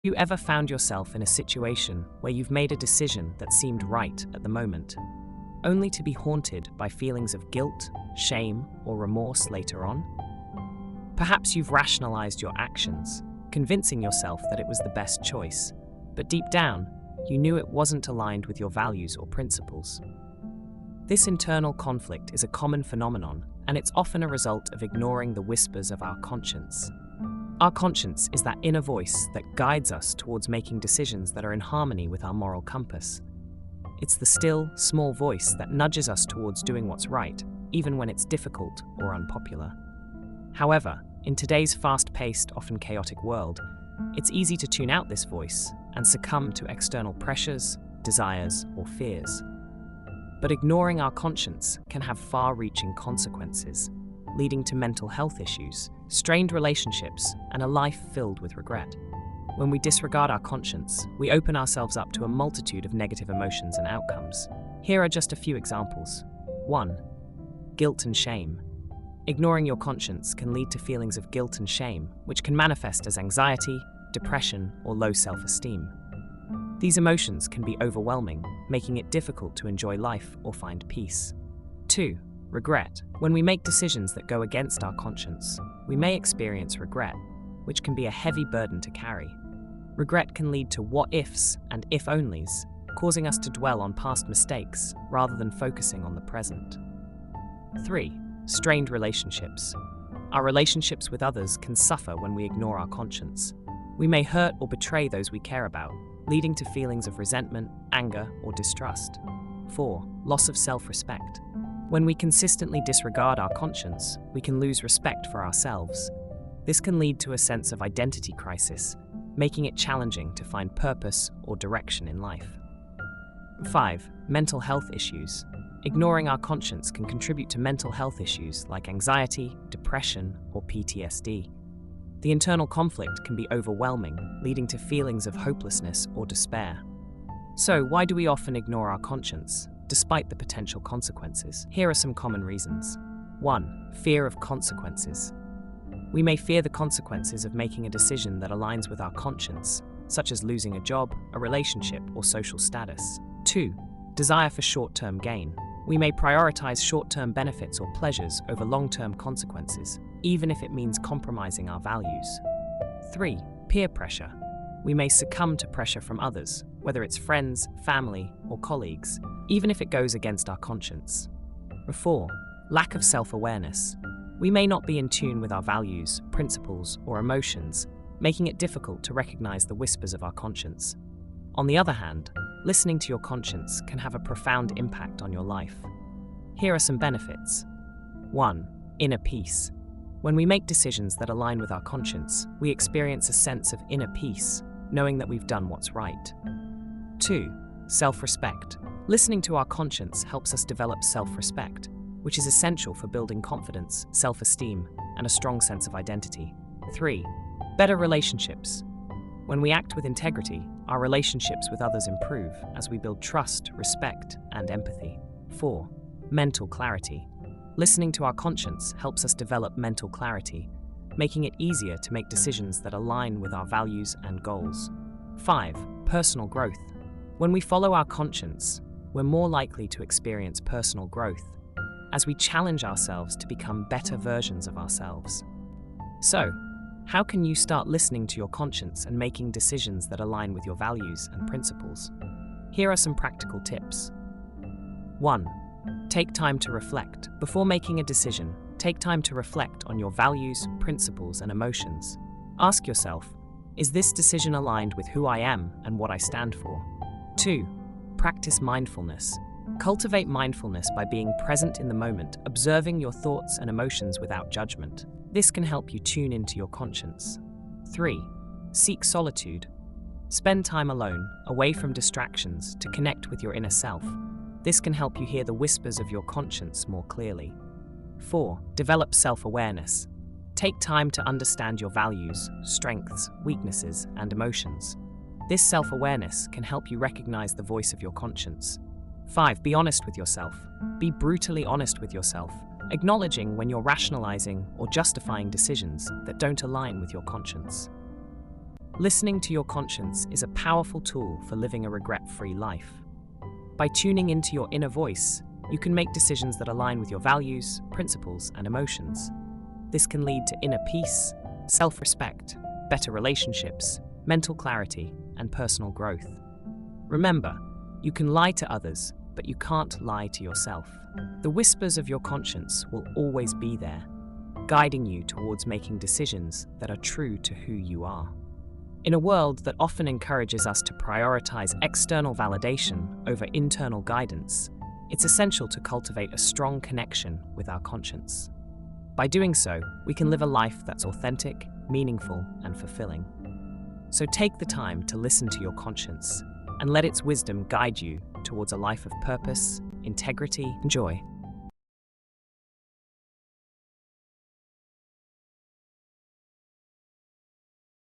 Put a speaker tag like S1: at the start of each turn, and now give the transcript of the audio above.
S1: You ever found yourself in a situation where you've made a decision that seemed right at the moment, only to be haunted by feelings of guilt, shame, or remorse later on? Perhaps you've rationalized your actions, convincing yourself that it was the best choice, but deep down, you knew it wasn't aligned with your values or principles. This internal conflict is a common phenomenon, and it's often a result of ignoring the whispers of our conscience. Our conscience is that inner voice that guides us towards making decisions that are in harmony with our moral compass. It's the still, small voice that nudges us towards doing what's right, even when it's difficult or unpopular. However, in today's fast-paced, often chaotic world, it's easy to tune out this voice and succumb to external pressures, desires, or fears. But ignoring our conscience can have far-reaching consequences, leading to mental health issues, strained relationships, and a life filled with regret. When we disregard our conscience, we open ourselves up to a multitude of negative emotions and outcomes. Here are just a few examples. 1. Guilt and shame. Ignoring your conscience can lead to feelings of guilt and shame, which can manifest as anxiety, depression, or low self-esteem. These emotions can be overwhelming, making it difficult to enjoy life or find peace. 2. Regret. When we make decisions that go against our conscience, we may experience regret, which can be a heavy burden to carry. Regret can lead to what-ifs and if-onlys, causing us to dwell on past mistakes rather than focusing on the present. 3. Strained relationships. Our relationships with others can suffer when we ignore our conscience. We may hurt or betray those we care about, leading to feelings of resentment, anger, or distrust. 4. Loss of self-respect. When we consistently disregard our conscience, we can lose respect for ourselves. This can lead to a sense of identity crisis, making it challenging to find purpose or direction in life. 5. Mental health issues. Ignoring our conscience can contribute to mental health issues like anxiety, depression, or PTSD. The internal conflict can be overwhelming, leading to feelings of hopelessness or despair. So, why do we often ignore our conscience, despite the potential consequences? Here are some common reasons. 1. Fear of consequences. We may fear the consequences of making a decision that aligns with our conscience, such as losing a job, a relationship, or social status. 2. Desire for short-term gain. We may prioritize short-term benefits or pleasures over long-term consequences, even if it means compromising our values. 3. Peer pressure. We may succumb to pressure from others, whether it's friends, family, or colleagues, even if it goes against our conscience. 4. Lack of self-awareness. We may not be in tune with our values, principles, or emotions, making it difficult to recognize the whispers of our conscience. On the other hand, listening to your conscience can have a profound impact on your life. Here are some benefits. 1. Inner peace. When we make decisions that align with our conscience, we experience a sense of inner peace, knowing that we've done what's right. 2. Self-respect. Listening to our conscience helps us develop self-respect, which is essential for building confidence, self-esteem, and a strong sense of identity. 3. Better relationships. When we act with integrity, our relationships with others improve as we build trust, respect, and empathy. 4. Mental clarity. Listening to our conscience helps us develop mental clarity, making it easier to make decisions that align with our values and goals. 5. Personal growth. When we follow our conscience, we're more likely to experience personal growth, as we challenge ourselves to become better versions of ourselves. So, how can you start listening to your conscience and making decisions that align with your values and principles? Here are some practical tips. 1. Take time to reflect. Before making a decision, take time to reflect on your values, principles, and emotions. Ask yourself, is this decision aligned with who I am and what I stand for? 2. Practice mindfulness. Cultivate mindfulness by being present in the moment, observing your thoughts and emotions without judgment. This can help you tune into your conscience. 3. Seek solitude. Spend time alone, away from distractions, to connect with your inner self. This can help you hear the whispers of your conscience more clearly. 4. Develop self-awareness. Take time to understand your values, strengths, weaknesses, and emotions. This self-awareness can help you recognize the voice of your conscience. 5. Be honest with yourself. Be brutally honest with yourself, acknowledging when you're rationalizing or justifying decisions that don't align with your conscience. Listening to your conscience is a powerful tool for living a regret-free life. By tuning into your inner voice, you can make decisions that align with your values, principles, and emotions. This can lead to inner peace, self-respect, better relationships, mental clarity, and personal growth. Remember, you can lie to others, but you can't lie to yourself. The whispers of your conscience will always be there, guiding you towards making decisions that are true to who you are. In a world that often encourages us to prioritize external validation over internal guidance, it's essential to cultivate a strong connection with our conscience. By doing so, we can live a life that's authentic, meaningful, and fulfilling. So take the time to listen to your conscience and let its wisdom guide you towards a life of purpose, integrity, and joy.